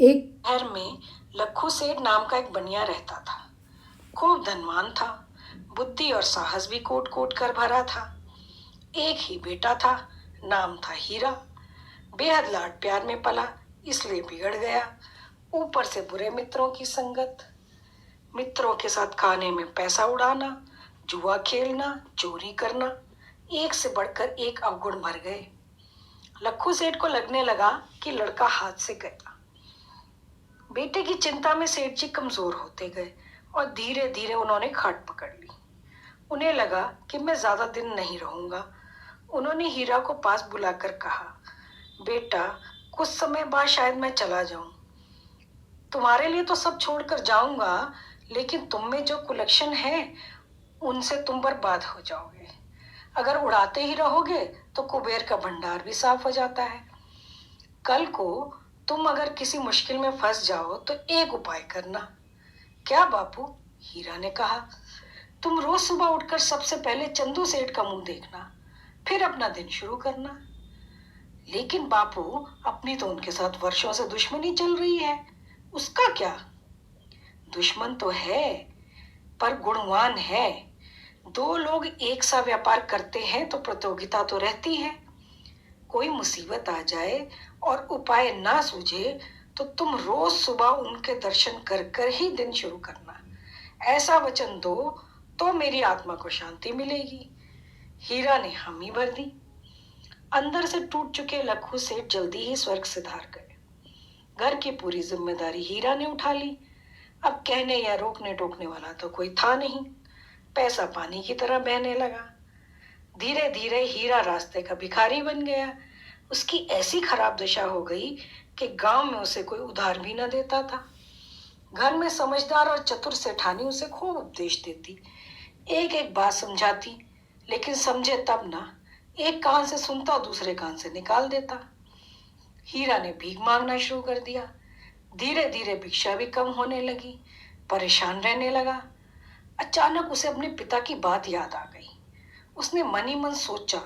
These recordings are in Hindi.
एक शहर में लखू सेठ नाम का एक बनिया रहता था। खूब धनवान था, बुद्धि और साहस भी कोट कोट कर भरा था। एक ही बेटा था, नाम था हीरा। बेहद लाड प्यार में पला, इसलिए बिगड़ गया। ऊपर से बुरे मित्रों की संगत, मित्रों के साथ खाने में पैसा उड़ाना, जुआ खेलना, चोरी करना, एक से बढ़कर एक अवगुण भर गए। लखू सेठ को लगने लगा कि लड़का हाथ से गया। बेटे की चिंता में सेठ जी कमजोर होते गए और धीरे धीरे उन्होंने खाट पकड़ ली। उन्हें लगा कि मैं ज्यादा दिन नहीं रहूंगा। उन्होंने हीरा को पास बुलाकर कहा, बेटा, कुछ समय बाद शायद मैं चला जाऊं। तुम्हारे लिए तो सब छोड़कर जाऊंगा, लेकिन तुम में जो कुलक्षण है उनसे तुम बर्बाद हो जाओगे। अगर उड़ाते ही रहोगे तो कुबेर का भंडार भी साफ हो जाता है। कल को तुम अगर किसी मुश्किल में फंस जाओ तो एक उपाय करना। क्या बापू? हीरा ने कहा, तुम रोज सुबह उठकर सबसे पहले चंदू सेठ का मुंह देखना, फिर अपना दिन शुरू करना। लेकिन बापू, अपनी तो उनके साथ वर्षों से दुश्मनी चल रही है, उसका क्या? दुश्मन तो है, पर गुणवान है। दो लोग एक सा व्यापार करते हैं तो प्रतियोगिता तो रहती है। कोई मुसीबत आ जाए और उपाय ना सूझे तो तुम रोज सुबह उनके दर्शन कर कर ही दिन शुरू करना। ऐसा वचन दो तो मेरी आत्मा को शांति मिलेगी। हीरा ने हामी भर दी। अंदर से टूट चुके लखू सेठ जल्दी ही स्वर्ग सिधार गए। घर की पूरी जिम्मेदारी हीरा ने उठा ली। अब कहने या रोकने टोकने वाला तो कोई था नहीं। पैसा पानी की तरह बहने लगा। धीरे धीरे हीरा रास्ते का भिखारी बन गया। उसकी ऐसी खराब दशा हो गई कि गांव में उसे कोई उधार भी न देता था। घर में समझदार और चतुर सेठानी उसे खूब उपदेश देती, एक एक बात समझाती, लेकिन समझे तब ना। एक कान से सुनता, दूसरे कान से निकाल देता। हीरा ने भीख मांगना शुरू कर दिया। धीरे धीरे भिक्षा भी कम होने लगी। परेशान रहने लगा। अचानक उसे अपने पिता की बात याद आ गई। उसने मन ही मन सोचा,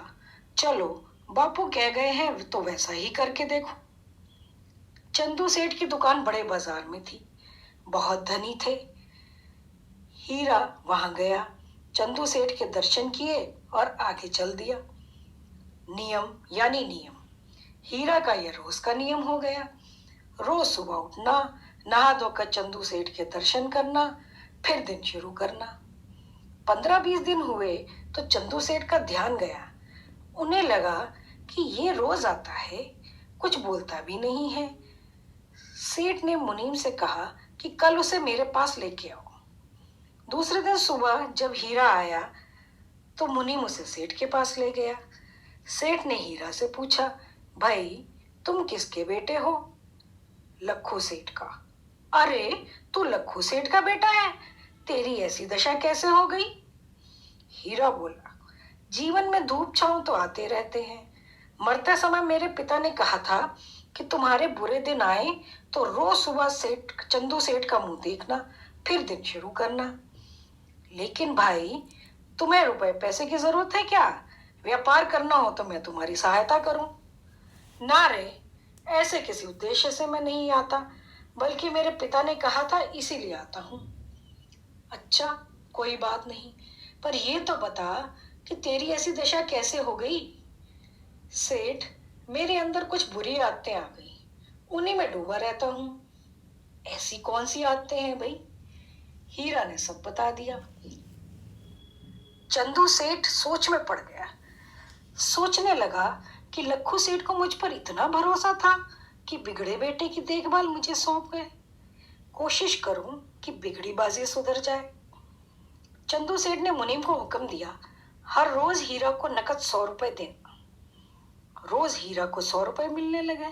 चलो बापू कह गए हैं तो वैसा ही करके देखो। चंदू सेठ की दुकान बड़े बाजार में थी, बहुत धनी थे। हीरा वहां गया, चंदू सेठ के दर्शन किए और आगे चल दिया। नियम यानी नियम, हीरा का यह रोज का नियम हो गया। रोज सुबह उठना, नहा धोकर चंदू सेठ के दर्शन करना, फिर दिन शुरू करना। 15-20 दिन हुए तो चंदू सेठ का ध्यान गया। उन्हें लगा कि ये रोज आता है, कुछ बोलता भी नहीं है। सेठ ने मुनीम से कहा कि कल उसे मेरे पास लेके आओ। दूसरे दिन सुबह जब हीरा आया तो मुनीम उसे सेठ के पास ले गया। सेठ ने हीरा से पूछा, भाई, तुम किसके बेटे हो? लखू सेठ का। अरे, तू लखू सेठ का बेटा है? तेरी ऐसी दशा कैसे हो गई? हीरा बोला, जीवन में धूप छांव तो आते रहते हैं। मरते समय मेरे पिता ने कहा था कि तुम्हारे बुरे दिन आए तो रोज सुबह सेठ चंदू सेठ का मुंह देखना, फिर दिन शुरू करना। लेकिन भाई, तुम्हें रुपए पैसे की जरूरत है क्या? व्यापार करना हो तो मैं तुम्हारी सहायता करूं। ना रे, ऐसे किसी उद्देश्य से मैं नहीं आता, बल्कि मेरे पिता ने कहा था इसीलिए आता हूं। अच्छा, कोई बात नहीं, पर ये तो बता कि तेरी ऐसी दशा कैसे हो गई? सेठ, मेरे अंदर कुछ बुरी आदतें आ गई, उन्हीं में डूबा रहता हूं। ऐसी कौन सी आदतें हैं भाई? हीरा ने सब बता दिया। चंदू सेठ सोच में पड़ गया। सोचने लगा कि लखू सेठ को मुझ पर इतना भरोसा था कि बिगड़े बेटे की देखभाल मुझे सौंप गए। कोशिश करूं कि बिगड़ी बाजी सुधर जाए। चंदू सेठ ने मुनीम को हुक्म दिया, हर रोज हीरा को नकद 100 रुपए देना। रोज हीरा को 100 रुपए मिलने लगे।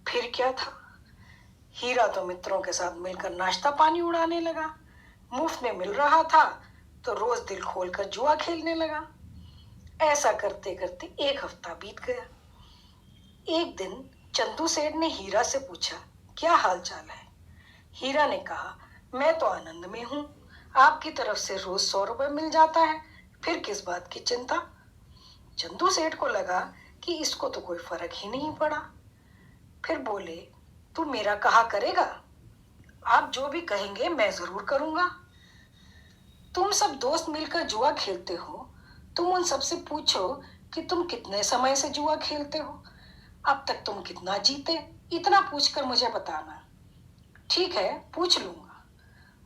फिर क्या था, हीरा तो मित्रों के साथ मिलकर नाश्ता पानी उड़ाने लगा। मुफ्त में मिल रहा था तो रोज दिल खोलकर जुआ खेलने लगा। ऐसा करते करते एक हफ्ता बीत गया। एक दिन चंदू सेठ ने हीरा से पूछा, क्या हाल चाल है? हीरा ने कहा, मैं तो आनंद में हूं, आपकी तरफ से रोज 100 रुपए मिल जाता है, फिर किस बात की चिंता? चंदू सेठ को लगा कि इसको तो कोई फर्क ही नहीं पड़ा। फिर बोले, तू मेरा कहा करेगा? आप जो भी कहेंगे मैं जरूर करूंगा। तुम सब दोस्त मिलकर जुआ खेलते हो। तुम उन सबसे पूछो कि तुम कितने समय से जुआ खेलते हो, अब तक तुम कितना जीते, इतना पूछकर मुझे बताना। ठीक है, पूछ लूंगा।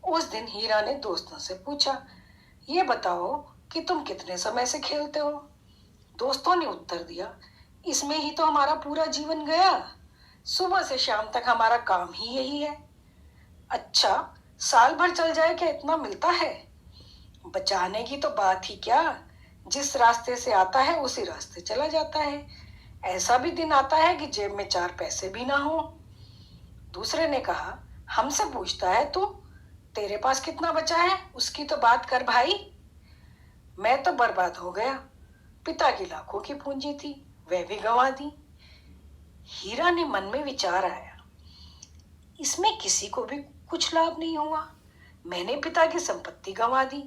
उस दिन हीरा ने दोस्तों से पूछा, ये बताओ कि तुम कितने समय से खेलते हो। दोस्तों ने उत्तर दिया, इसमें ही तो हमारा पूरा जीवन गया। सुबह से शाम तक हमारा काम ही यही है। अच्छा, साल भर चल जाए क्या इतना मिलता है? बचाने की तो बात ही क्या, जिस रास्ते से आता है उसी रास्ते चला जाता है। ऐसा भी दिन आता है कि जेब में 4 पैसे भी ना हो। दूसरे ने कहा, हमसे पूछता है तू? तेरे पास कितना बचा है उसकी तो बात कर भाई। मैं तो बर्बाद हो गया। पिता की लाखों की पूंजी थी, वह भी गंवा दी। हीरा ने मन में विचार आया, इसमें किसी को भी कुछ लाभ नहीं हुआ। मैंने पिता की संपत्ति गंवा दी,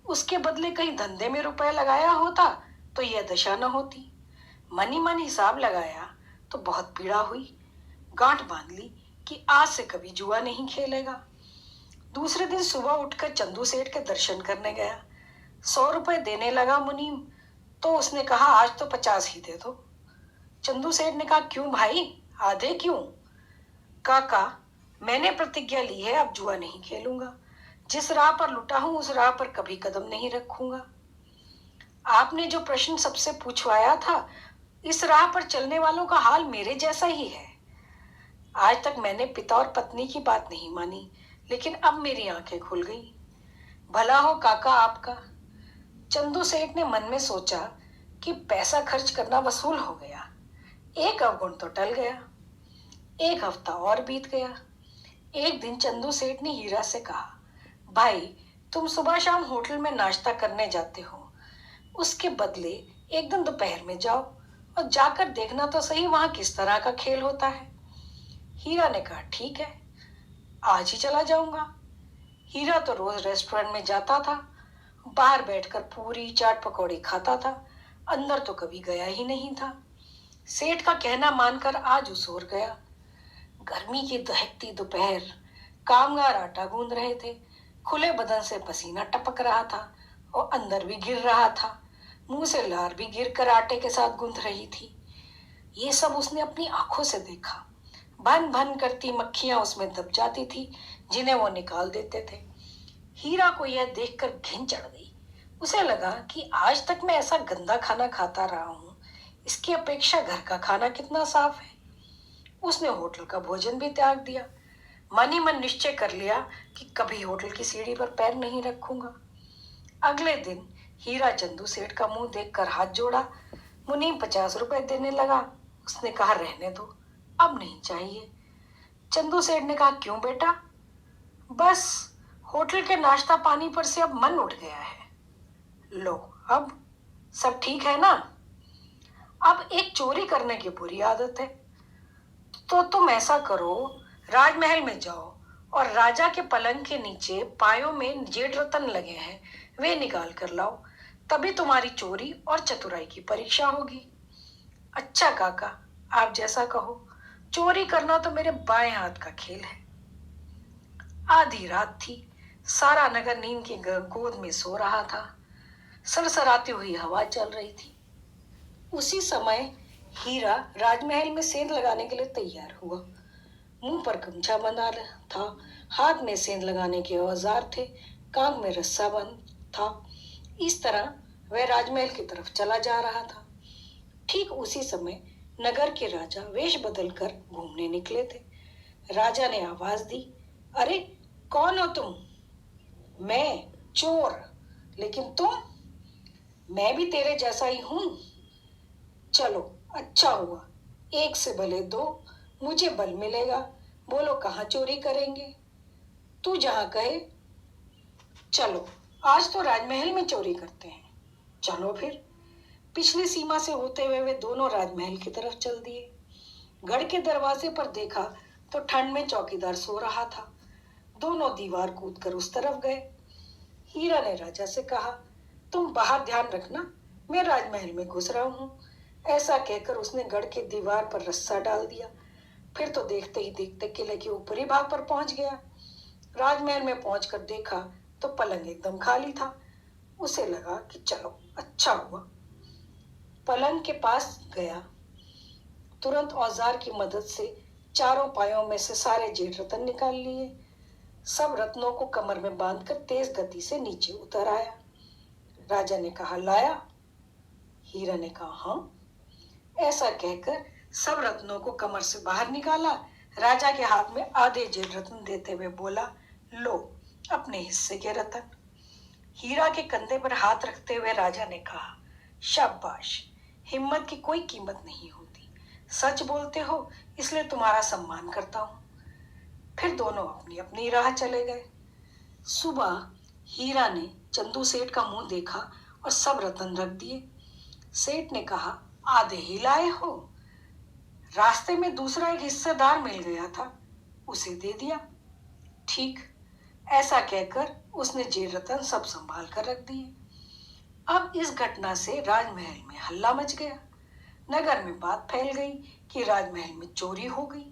उसके बदले कहीं धंधे में रुपया लगाया होता तो यह दशा न होती। मन ही मन हिसाब लगाया तो बहुत पीड़ा हुई। गांठ बांध ली कि आज से कभी जुआ नहीं खेलेगा। दूसरे दिन सुबह उठकर चंदू सेठ के दर्शन करने गया। 100 रुपए देने लगा मुनीम, तो उसने कहा आज तो 50 ही दे दो। चंदू सेठ ने कहा, क्यों भाई, आधे क्यों? काका, मैंने प्रतिज्ञा ली है अब जुआ नहीं खेलूंगा। जिस राह पर लुटा हूं उस राह पर कभी कदम नहीं रखूंगा। आपने जो प्रश्न सबसे पूछवाया था, इस राह पर चलने वालों का हाल मेरे जैसा ही है। आज तक मैंने पिता और पत्नी की बात नहीं मानी, लेकिन अब मेरी आंखें खुल गई। भला हो काका आपका। चंदू सेठ ने मन में सोचा कि पैसा खर्च करना वसूल हो गया। एक अवगुण तो टल गया। एक हफ्ता और बीत गया। एक दिन चंदू सेठ ने हीरा से कहा, भाई, तुम सुबह शाम होटल में नाश्ता करने जाते हो, उसके बदले एक दिन दोपहर में जाओ और जाकर देखना तो सही वहां किस तरह का खेल होता है। हीरा ने कहा, ठीक है, आज ही चला जाऊंगा। हीरा तो रोज रेस्टोरेंट में जाता था, बाहर बैठकर पूरी चाट पकौड़ी खाता था, अंदर तो कभी गया ही नहीं था। सेठ का कहना मानकर आज उसोर गया। गर्मी की दहकती दोपहर, कामगार आटा गूंद रहे थे, खुले बदन से पसीना टपक रहा था और अंदर भी गिर रहा था। मुंह से लार भी गिर कर आटे के साथ गूंथ रही थी। ये सब उसने अपनी आंखों से देखा। भन भन करती मक्खियां उसमें दब जाती थी, जिन्हें वो निकाल देते थे। हीरा को यह देखकर घिन चढ़ गई। उसे लगा कि आज तक मैं ऐसा गंदा खाना खाता रहा हूं, इसकी अपेक्षा घर का खाना कितना साफ है। उसने होटल का भोजन भी त्याग दिया। मन ही मन निश्चय कर लिया कि कभी होटल की सीढ़ी पर पैर नहीं रखूंगा। अगले दिन हीरा चंदू सेठ का मुंह देखकर हाथ जोड़ा। मुनीम 50 रुपए देने लगा। उसने कहा, रहने दो, अब नहीं चाहिए। चंदू सेठ ने कहा, क्यों बेटा? बस होटल के नाश्ता पानी पर से अब मन उठ गया है। लो, अब सब ठीक है ना? अब एक चोरी करने की बुरी आदत है, तो तुम ऐसा करो, राजमहल में जाओ और राजा के पलंग के नीचे पायों में जेड रतन लगे हैं, वे निकाल कर लाओ, तभी तुम्हारी चोरी और चतुराई की परीक्षा होगी। अच्छा काका, आप जैसा कहो। चोरी करना तो मेरे बाएं हाथ का खेल है। आधी रात थी। सारा नगर नींद की गोद में सो रहा था। सरसराती हुई हवा चल रही थी। उसी समय हीरा राजमहल में सेंध लगाने के लिए तैयार हुआ। मुंह पर गमछा बंधा था, हाथ में सेंध लगाने के औजार थे, कान में रस्सा बंद था। इस तरह वह राजमहल की तरफ चला जा रहा था। ठीक उसी समय नगर के राजा वेश बदलकर घूमने निकले थे। राजा ने आवाज दी, अरे कौन हो तुम? मैं चोर। लेकिन तुम? मैं भी तेरे जैसा ही हूं। चलो, अच्छा हुआ, एक से भले दो, मुझे बल मिलेगा। बोलो कहाँ चोरी करेंगे? तू जहां कहे। चलो, आज तो राजमहल में चोरी करते हैं। चलो फिर। पिछली सीमा से होते हुए वे दोनों राजमहल की तरफ चल दिए। गढ़ के दरवाजे पर देखा तो ठंड में चौकीदार सो रहा था। दोनों दीवार कूदकर उस तरफ गए। हीरा ने राजा से कहा, तुम बाहर ध्यान रखना, मैं राजमहल में घुस रहा हूं। ऐसा कहकर उसने गढ़ के दीवार पर रस्सा डाल दिया। फिर तो देखते ही देखते किले के ऊपरी भाग पर पहुंच गया। राजमहल में पहुंचकर देखा तो पलंग एकदम खाली था। उसे लगा कि चलो अच्छा हुआ। पलंग के पास गया, तुरंत औजार की मदद से चारों पायों में से सारे जेठ रत्न निकाल लिए। सब रत्नों को कमर में बांधकर तेज गति से नीचे उतर आया। राजा ने कहा, लाया? हीरा ने कहा, हाँ। ऐसा कहकर सब रत्नों को कमर से बाहर निकाला। राजा के हाथ में आधे जेठ रत्न देते हुए बोला, लो अपने हिस्से के रत्न। हीरा के कंधे पर हाथ रखते हुए राजा ने कहा, शाबाश, हिम्मत की कोई कीमत नहीं होती। सच बोलते हो इसलिए तुम्हारा सम्मान करता हूं। फिर दोनों अपनी अपनी राह चले गए। सुबह हीरा ने चंदू सेठ का मुंह देखा और सब रत्न रख दिए। सेठ ने कहा, आधे ही लाए हो? रास्ते में दूसरा एक हिस्सेदार मिल गया था, उसे दे दिया। ठीक, ऐसा कहकर उसने जेठ रत्न सब संभाल कर रख दिए। अब इस घटना से राजमहल में हल्ला मच गया। नगर में बात फैल गई कि राजमहल में चोरी हो गई।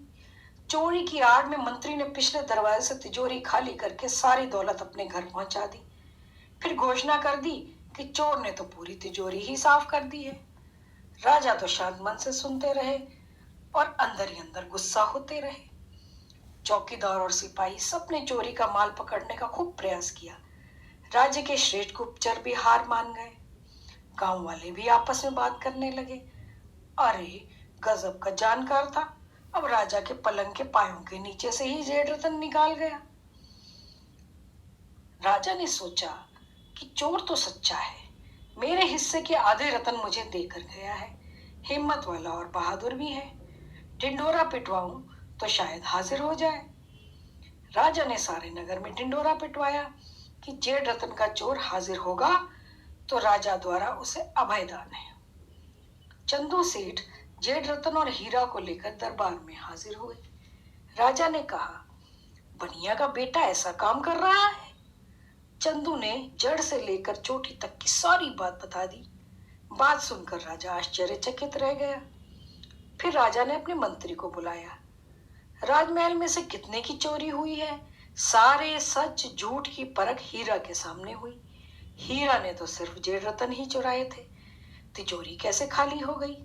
चोरी की आड़ में मंत्री ने पिछले दरवाजे से तिजोरी खाली करके सारी दौलत अपने घर पहुंचा दी। फिर घोषणा कर दी कि चोर ने तो पूरी तिजोरी ही साफ कर दी है। राजा तो शांत मन से सुनते रहे और अंदर ही अंदर गुस्सा होते रहे। चौकीदार और सिपाही सबने चोरी का माल पकड़ने का खूब प्रयास किया। राज्य के श्रेष्ठ गुप्तचर भी हार मान गए। गांव वाले भी आपस में बात करने लगे, अरे गजब का जानकार था, अब राजा के पलंग के पायों के नीचे से ही जेठ रत्न निकाल गया। राजा ने सोचा कि चोर तो सच्चा है, मेरे हिस्से के आधे रत्न मुझे देकर गया है, हिम्मत वाला और बहादुर भी है। ढिंढोरा पिटवाऊं तो शायद हाजिर हो जाए। राजा ने सारे नगर में ढिंढोरा पिटवाया कि जेठ रत्न का चोर हाजिर होगा तो राजा द्वारा उसे अभयदान है। चंदू सेठ जेठ रत्न और हीरा को लेकर दरबार में हाजिर हुए। राजा ने कहा, बनिया का बेटा ऐसा काम कर रहा है? चंदू ने जड़ से लेकर चोटी तक की सारी बात बता दी। बात सुनकर राजा आश्चर्यचकित रह गया। फिर राजा ने अपने मंत्री को बुलाया। राजमहल में से कितने की चोरी हुई है? सारे सच झूठ की परख हीरा के सामने हुई। हीरा ने तो सिर्फ जेठ रत्न ही चुराए थे, तिजोरी कैसे खाली हो गई?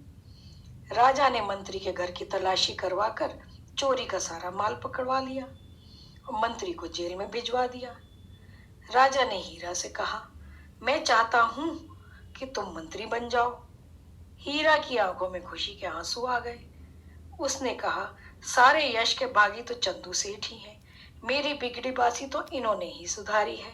राजा ने मंत्री के घर की तलाशी करवाकर चोरी का सारा माल पकड़वा लिया और मंत्री को जेल में भिजवा दिया। राजा ने हीरा से कहा, मैं चाहता हूं कि तुम मंत्री बन जाओ। हीरा की आंखों में खुशी के आंसू आ गए। उसने कहा, सारे यश के बागी तो चंदू सेठ ही हैं, मेरी बिगड़ी बासी तो इन्होंने ही सुधारी है।